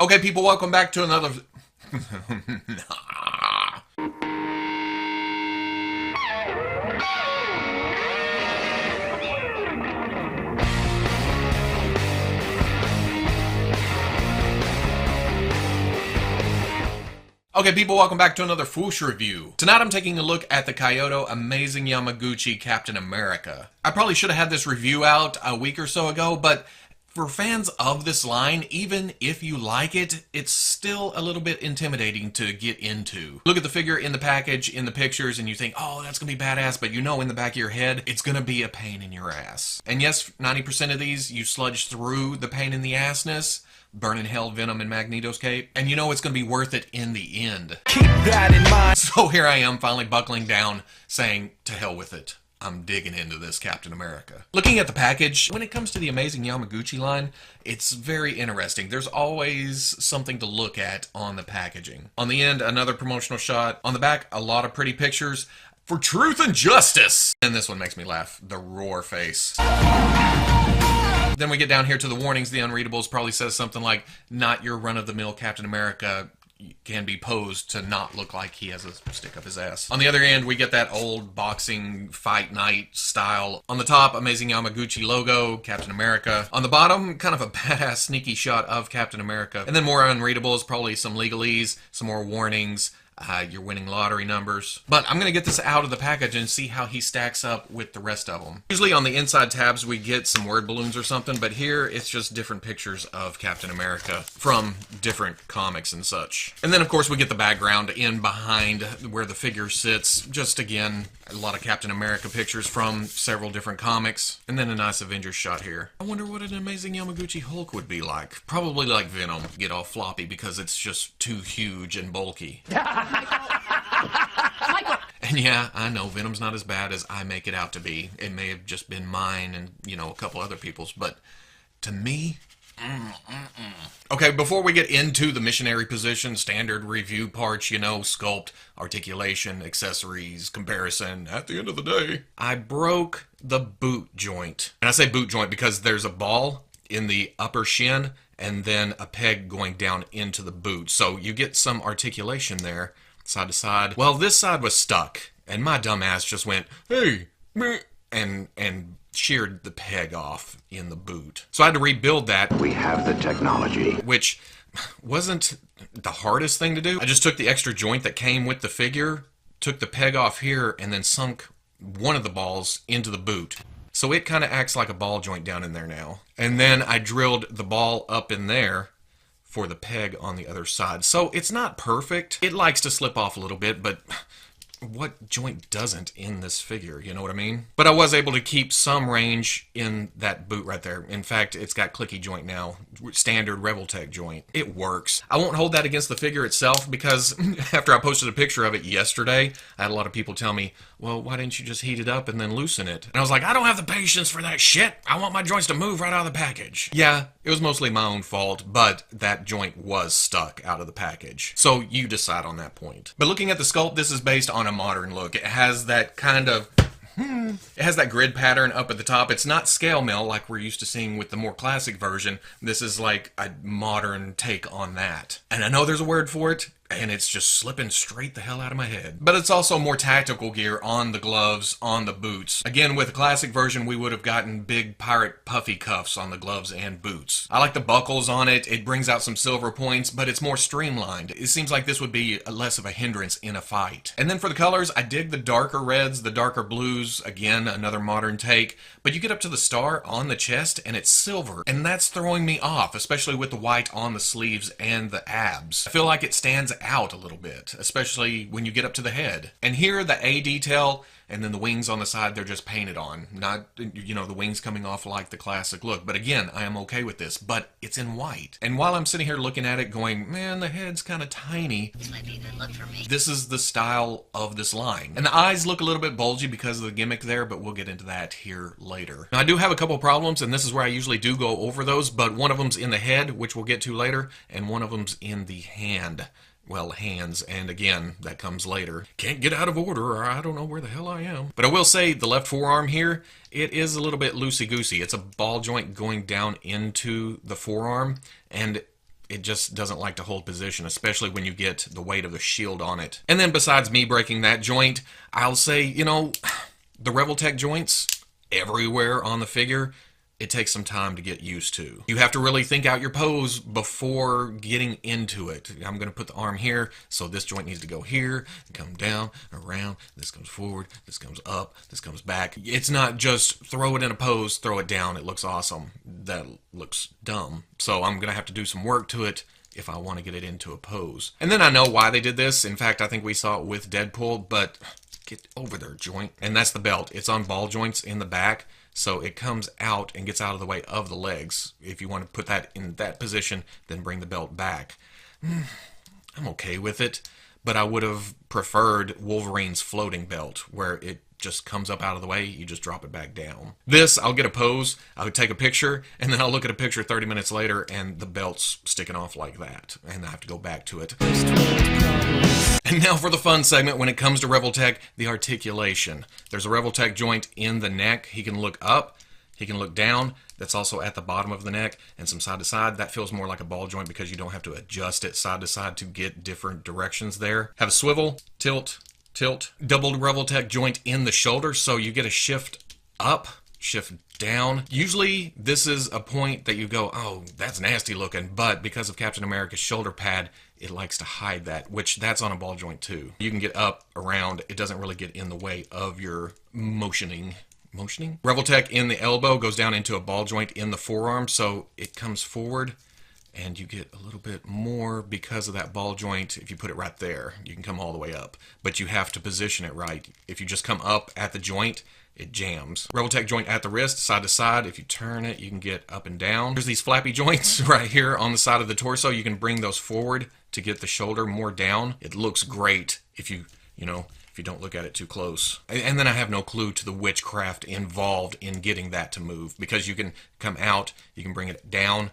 Okay, people, welcome back to another... Okay, people, welcome back to another Fwoosh review. Tonight I'm taking a look at the Kaiyodo Amazing Yamaguchi Captain America. I probably should have had this review out a week or so ago, but for fans of this line, even if you like it, it's still a little bit intimidating to get into. Look at the figure in the package, in the pictures, and you think, oh, that's gonna be badass, but you know in the back of your head, it's gonna be a pain in your ass. And yes, 90% of these, you sludge through the pain in the assness, burn in hell Venom and Magneto's cape, and you know it's going to be worth it in the end. Keep that in mind. So here I am finally buckling down, saying, to hell with it. I'm digging into this Captain America. Looking at the package, when it comes to the Amazing Yamaguchi line, it's very interesting. There's always something to look at on the packaging. On the end, another promotional shot. On the back, a lot of pretty pictures for truth and justice. And this one makes me laugh. The roar face. Then we get down here to the warnings. The unreadables probably says something like, not your run-of-the-mill Captain America can be posed to not look like he has a stick up his ass. On the other end, we get that old boxing fight night style. On the top, Amazing Yamaguchi logo, Captain America. On the bottom, kind of a badass sneaky shot of Captain America. And then more unreadables, probably some legalese, some more warnings. Your winning lottery numbers. But I'm going to get this out of the package and see how he stacks up with the rest of them. Usually on the inside tabs we get some word balloons or something, but here it's just different pictures of Captain America from different comics and such. And then of course we get the background in behind where the figure sits. Just again, a lot of Captain America pictures from several different comics. And then a nice Avengers shot here. I wonder what an Amazing Yamaguchi Hulk would be like. Probably like Venom. Get all floppy because it's just too huge and bulky. And yeah, I know Venom's not as bad as I make it out to be. It may have just been mine and, you know, a couple other people's, but to me, Okay, before we get into the missionary position, standard review parts, you know, sculpt, articulation, accessories, comparison, at the end of the day, I broke the boot joint. And I say boot joint because there's a ball in the upper shin and then a peg going down into the boot. So you get some articulation there, side to side. Well, this side was stuck, and my dumb ass just went, hey, meh, and sheared the peg off in the boot. So I had to rebuild that. We have the technology. Which wasn't the hardest thing to do. I just took the extra joint that came with the figure, took the peg off here, and then sunk one of the balls into the boot. So it kind of acts like a ball joint down in there now. And then I drilled the ball up in there for the peg on the other side. So it's not perfect. It likes to slip off a little bit, but what joint doesn't in this figure, you know what I mean? But I was able to keep some range in that boot right there. In fact, it's got clicky joint now, standard Revoltech joint. It works. I won't hold that against the figure itself because after I posted a picture of it yesterday, I had a lot of people tell me, well, why didn't you just heat it up and then loosen it? And I was like, I don't have the patience for that shit. I want my joints to move right out of the package. Yeah, it was mostly my own fault, but that joint was stuck out of the package. So you decide on that point. But looking at the sculpt, this is based on a modern look. It has that kind of it has that grid pattern up at the top. It's not scale mill like we're used to seeing with the more classic version. This is like a modern take on that. And I know there's a word for it, and it's just slipping straight the hell out of my head. But it's also more tactical gear on the gloves, on the boots. Again, with the classic version, we would have gotten big pirate puffy cuffs on the gloves and boots. I like the buckles on it. It brings out some silver points, but it's more streamlined. It seems like this would be less of a hindrance in a fight. And then for the colors, I dig the darker reds, the darker blues. Again, another modern take. But you get up to the star on the chest, and it's silver. And that's throwing me off, especially with the white on the sleeves and the abs. I feel like it stands out a little bit, especially when you get up to the head. And here, the A detail and then the wings on the side, they're just painted on. Not, you know, the wings coming off like the classic look. But again, I am okay with this, but it's in white. And while I'm sitting here looking at it going, man, the head's kind of tiny. This might be a good look for me. This is the style of this line. And the eyes look a little bit bulgy because of the gimmick there, but we'll get into that here later. Now, I do have a couple problems, and this is where I usually do go over those, but one of them's in the head, which we'll get to later, and one of them's in the hand. Well, hands, and again, that comes later. Can't get out of order, or I don't know where the hell I am. But I will say, the left forearm here, it is a little bit loosey-goosey. It's a ball joint going down into the forearm, and it just doesn't like to hold position, especially when you get the weight of the shield on it. And then besides me breaking that joint, I'll say, you know, the Revoltech joints everywhere on the figure, it takes some time to get used to. You have to really think out your pose before getting into it. I'm going to put the arm here, so this joint needs to go here, and come down, around, this comes forward, this comes up, this comes back. It's not just throw it in a pose, throw it down, it looks awesome. That looks dumb. So I'm going to have to do some work to it if I want to get it into a pose. And then I know why they did this. In fact, I think we saw it with Deadpool, but get over there, joint. And that's the belt. It's on ball joints in the back. So it comes out and gets out of the way of the legs. If you want to put that in that position, then bring the belt back. I'm okay with it, but I would have preferred Wolverine's floating belt, where it just comes up out of the way, you just drop it back down. This, I'll get a pose, I'll take a picture, and then I'll look at a picture 30 minutes later, and the belt's sticking off like that, and I have to go back to it. And now for the fun segment when it comes to Revoltech, the articulation. There's a Revoltech joint in the neck. He can look up, he can look down. That's also at the bottom of the neck, and some side to side. That feels more like a ball joint because you don't have to adjust it side to side to get different directions there. Have a swivel, tilt, double Revoltech joint in the shoulder, so you get a shift up, shift down. Usually this is a point that you go, oh, that's nasty looking, but because of Captain America's shoulder pad, it likes to hide that, which that's on a ball joint too. You can get up, around, it doesn't really get in the way of your motioning. Revoltech in the elbow goes down into a ball joint in the forearm, so it comes forward, and you get a little bit more because of that ball joint. If you put it right there, you can come all the way up, but you have to position it right. If you just come up at the joint, it jams. Revoltech joint at the wrist, side to side. If you turn it, you can get up and down. There's these flappy joints right here on the side of the torso. You can bring those forward to get the shoulder more down. It looks great if you don't look at it too close. And then I have no clue to the witchcraft involved in getting that to move, because you can come out, you can bring it down,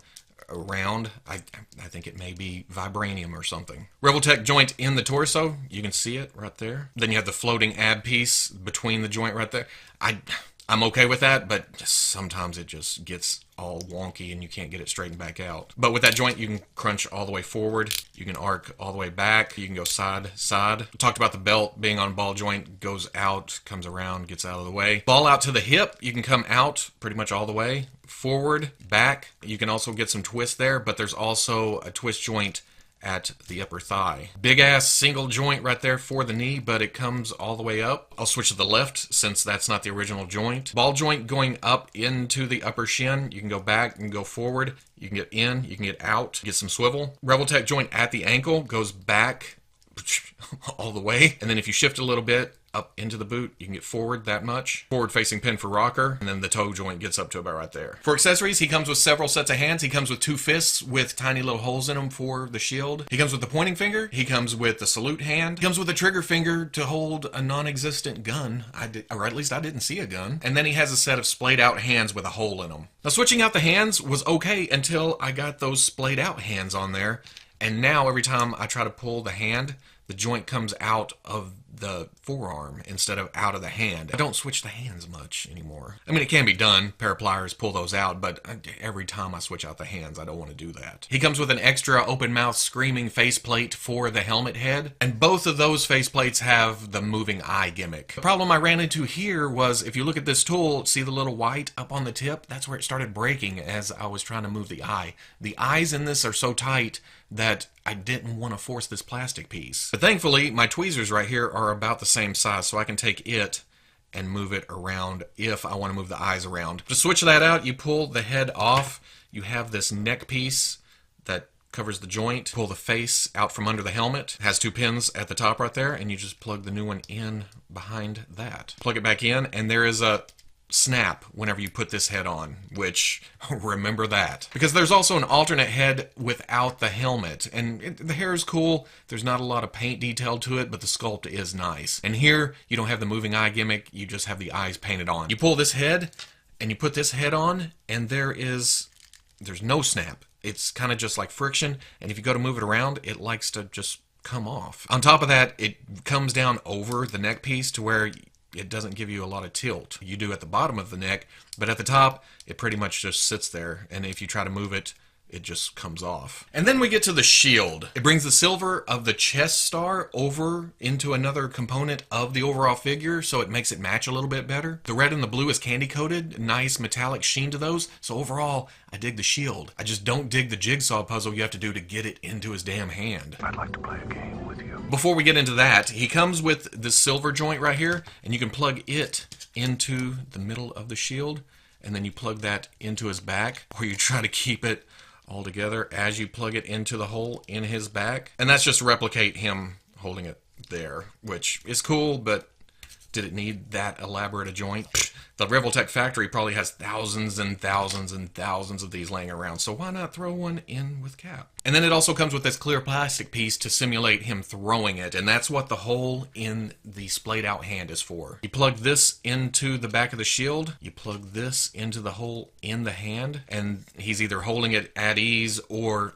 around. I think it may be vibranium or something. Revoltech joint in the torso, you can see it right there. Then you have the floating ab piece between the joint right there. I'm okay with that, but sometimes it just gets all wonky and you can't get it straightened back out. But with that joint, you can crunch all the way forward, you can arc all the way back, you can go side to side. We talked about the belt being on ball joint, goes out, comes around, gets out of the way. Ball out to the hip, you can come out pretty much all the way. Forward, back, you can also get some twist there, but there's also a twist joint at the upper thigh. Big ass single joint right there for the knee, but it comes all the way up. I'll switch to the left since that's not the original joint. Ball joint going up into the upper shin. You can go back and go forward. You can get in, you can get out, get some swivel. Revoltech joint at the ankle goes back all the way. And then if you shift a little bit up into the boot, you can get forward that much. Forward facing pin for rocker, and then the toe joint gets up to about right there. For accessories, he comes with several sets of hands. He comes with 2 fists with tiny little holes in them for the shield. He comes with the pointing finger. He comes with the salute hand. He comes with a trigger finger to hold a non-existent gun. Or at least I didn't see a gun. And then he has a set of splayed out hands with a hole in them. Now switching out the hands was okay until I got those splayed out hands on there. And now every time I try to pull the hand, the joint comes out of the forearm instead of out of the hand. I don't switch the hands much anymore. I mean, it can be done. Pair of pliers, pull those out, but every time I switch out the hands, I don't want to do that. He comes with an extra open mouth screaming faceplate for the helmet head, and both of those faceplates have the moving eye gimmick. The problem I ran into here was, if you look at this tool, see the little white up on the tip? That's where it started breaking as I was trying to move the eye. The eyes in this are so tight that I didn't want to force this plastic piece. But thankfully, my tweezers right here are about the same size, so I can take it and move it around if I want to move the eyes around. To switch that out, you pull the head off. You have this neck piece that covers the joint. Pull the face out from under the helmet. It has 2 pins at the top right there, and you just plug the new one in behind that. Plug it back in, and there is a snap whenever you put this head on, which, remember that. Because there's also an alternate head without the helmet, and the hair is cool. There's not a lot of paint detail to it, but the sculpt is nice. And here, you don't have the moving eye gimmick, you just have the eyes painted on. You pull this head, and you put this head on, and there's no snap. It's kind of just like friction, and if you go to move it around, it likes to just come off. On top of that, it comes down over the neck piece to where it doesn't give you a lot of tilt. You do at the bottom of the neck, but at the top, it pretty much just sits there. And if you try to move it it just comes off. And then we get to the shield. It brings the silver of the chest star over into another component of the overall figure, so it makes it match a little bit better. The red and the blue is candy coated, nice metallic sheen to those, so overall, I dig the shield. I just don't dig the jigsaw puzzle you have to do to get it into his damn hand. I'd like to play a game with you. Before we get into that, he comes with this silver joint right here, and you can plug it into the middle of the shield, and then you plug that into his back, or you try to keep it all together as you plug it into the hole in his back. And that's just to replicate him holding it there, which is cool, but did it need that elaborate a joint? The Revoltech factory probably has thousands and thousands and thousands of these laying around, so why not throw one in with Cap? And then it also comes with this clear plastic piece to simulate him throwing it, and that's what the hole in the splayed out hand is for. You plug this into the back of the shield, you plug this into the hole in the hand, and he's either holding it at ease or,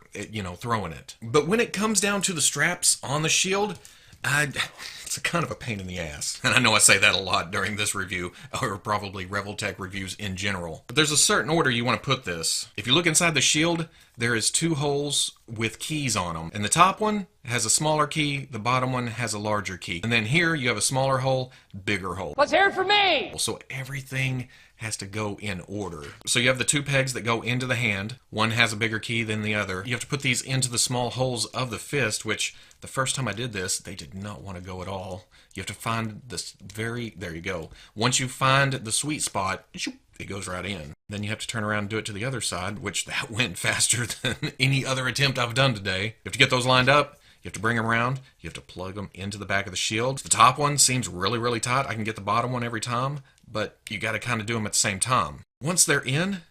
throwing it. But when it comes down to the straps on the shield, it's a kind of a pain in the ass. And I know I say that a lot during this review, or probably Revoltech reviews in general. But there's a certain order you want to put this. If you look inside the shield, there is 2 holes with keys on them. And the top one has a smaller key, the bottom one has a larger key. And then here you have a smaller hole, bigger hole. Let's hear it for me! So everything has to go in order. So you have the 2 pegs that go into the hand. One has a bigger key than the other. You have to put these into the small holes of the fist, which the first time I did this, they did not want to go at all. You have to find this there you go. Once you find the sweet spot, it goes right in. Then you have to turn around and do it to the other side, which that went faster than any other attempt I've done today. You have to get those lined up. You have to bring them around. You have to plug them into the back of the shield. The top one seems really, really tight. I can get the bottom one every time, but you got to kind of do them at the same time. Once they're in,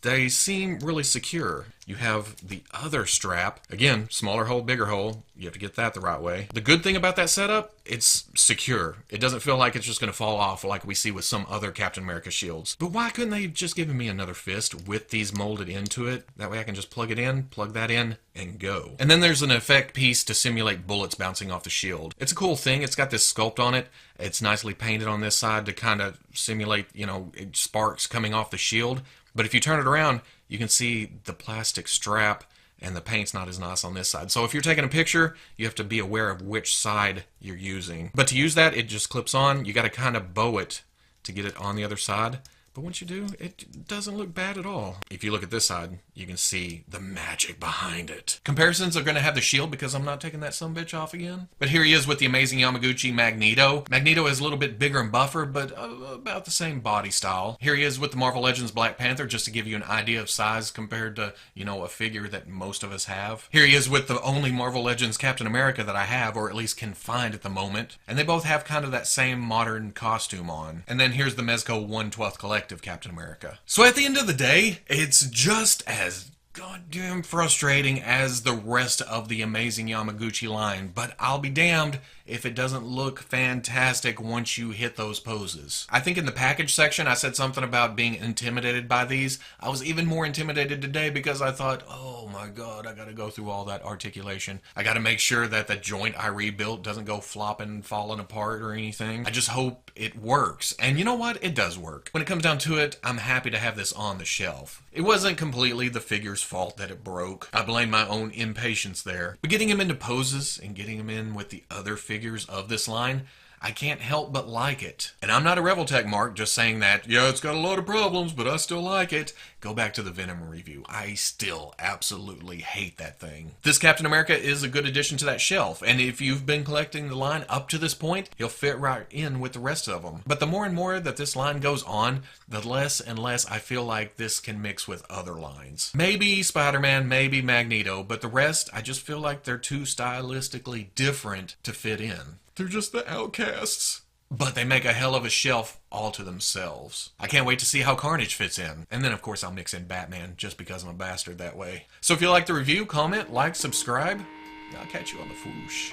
they seem really secure. You have the other strap. Again, smaller hole, bigger hole. You have to get that the right way. The good thing about that setup, it's secure. It doesn't feel like it's just going to fall off like we see with some other Captain America shields. But why couldn't they have just given me another fist with these molded into it? That way I can just plug it in, plug that in, and go. And then there's an effect piece to simulate bullets bouncing off the shield. It's a cool thing. It's got this sculpt on it. It's nicely painted on this side to kind of simulate, sparks coming off the shield. But if you turn it around, you can see the plastic strap and the paint's not as nice on this side. So if you're taking a picture, you have to be aware of which side you're using. But to use that, it just clips on. You got to kind of bow it to get it on the other side. But once you do, it doesn't look bad at all. If you look at this side, you can see the magic behind it. Comparisons are going to have the shield because I'm not taking that sumbitch off again. But here he is with the amazing Yamaguchi Magneto. Magneto is a little bit bigger and buffer, but about the same body style. Here he is with the Marvel Legends Black Panther, just to give you an idea of size compared to, a figure that most of us have. Here he is with the only Marvel Legends Captain America that I have, or at least can find at the moment. And they both have kind of that same modern costume on. And then here's the Mezco 1/12 Collective Captain America. So at the end of the day, it's just as goddamn frustrating as the rest of the amazing Yamaguchi line, but I'll be damned if it doesn't look fantastic once you hit those poses. I think in the package section I said something about being intimidated by these. I was even more intimidated today because I thought, oh my god, I gotta go through all that articulation. I gotta make sure that the joint I rebuilt doesn't go flopping, falling apart or anything. I just hope it works. And you know what? It does work. When it comes down to it, I'm happy to have this on the shelf. It wasn't completely the figure's fault that it broke. I blame my own impatience there. But getting him into poses and getting him in with the other figures of this line, I can't help but like it. And I'm not a Revoltech mark just saying that, yeah, it's got a lot of problems, but I still like it. Go back to the Venom review. I still absolutely hate that thing. This Captain America is a good addition to that shelf, and if you've been collecting the line up to this point, he'll fit right in with the rest of them. But the more and more that this line goes on, the less and less I feel like this can mix with other lines. Maybe Spider-Man, maybe Magneto, but the rest, I just feel like they're too stylistically different to fit in. They're just the outcasts. But they make a hell of a shelf all to themselves. I can't wait to see how Carnage fits in. And then, of course, I'll mix in Batman just because I'm a bastard that way. So if you like the review, comment, like, subscribe. I'll catch you on the Fwoosh.